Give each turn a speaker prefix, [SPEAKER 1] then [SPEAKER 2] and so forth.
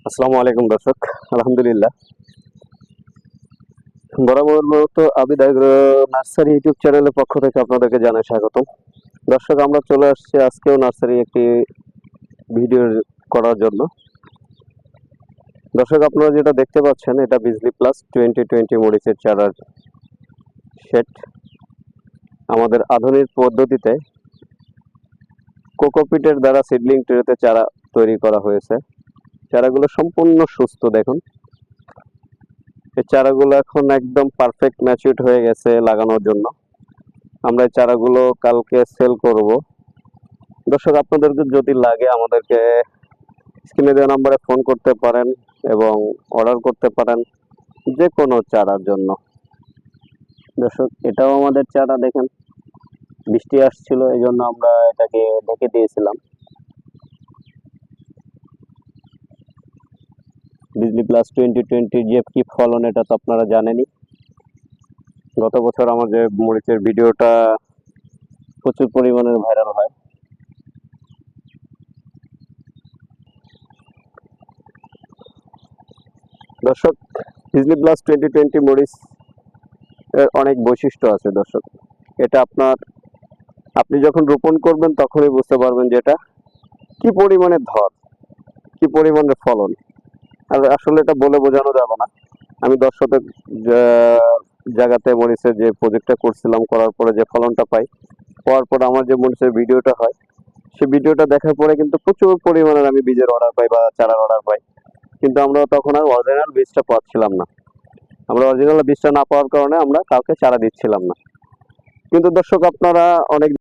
[SPEAKER 1] আসসালামু আলাইকুম দর্শক। আলহামদুলিল্লাহ, বরাবর মতো আবিদ আগ্রো নার্সারি ইউটিউব চ্যানেলের পক্ষ থেকে আপনাদেরকে জানাই স্বাগতম। দর্শক, আমরা চলে আসছি আজকেও নার্সারি একটি ভিডিও করার জন্য। দর্শক, আপনারা যেটা দেখতে পাচ্ছেন এটা বিজলি প্লাস 2020 মরিচের চারার সেট। আমাদের আধুনিক পদ্ধতিতে কোকোপিটের দ্বারা সিডলিং ট্রেতে চারা তৈরি করা হয়েছে। চারাগুলো সম্পূর্ণ সুস্থ। দেখুন, এই চারাগুলো এখন একদম পারফেক্ট ম্যাচিউরড হয়ে গেছে লাগানোর জন্য। আমরা এই চারাগুলো কালকে সেল করব। দর্শক, আপনাদেরকে যদি লাগে আমাদেরকে স্ক্রিনে দেওয়া নাম্বারে ফোন করতে পারেন এবং অর্ডার করতে পারেন যে কোনো চারার জন্য। দর্শক, এটাও আমাদের চারা। দেখেন, বৃষ্টি আসছিল এই জন্য আমরা এটাকে ঢেকে দিয়েছিলাম। বিজলি প্লাস 2020 যে কি ফলন এটা তো আপনারা জানেনই। গত বছর আমার যে মরিচের ভিডিওটা প্রচুর পরিমাণে ভাইরাল হয়। দর্শক, বিজলি প্লাস 2020 মরিচ এর অনেক বৈশিষ্ট্য আছে। দর্শক, এটা আপনি যখন রোপণ করবেন তখনই বুঝতে পারবেন যে এটা কি পরিমাণে ধর, কি পরিমাণে ফলন। আর আসলে এটা বলে বোঝানো যাবে না। আমি 10 শতক জায়গাতে মরিচের যে প্রজেক্টটা করছিলাম, করার পরে যে ফলনটা পাই, পাওয়ার পর আমার যে মরিচের ভিডিওটা হয়, সেই ভিডিওটা দেখার পরে কিন্তু প্রচুর পরিমাণের আমি বীজের অর্ডার পাই বা চারার অর্ডার পাই। কিন্তু আমরা তখন আর অরিজিনাল বীজটা পাচ্ছিলাম না। আমরা অরিজিনাল বীজটা না পাওয়ার কারণে আমরা কাউকে চারা দিচ্ছিলাম না। কিন্তু দর্শক, আপনারা অনেক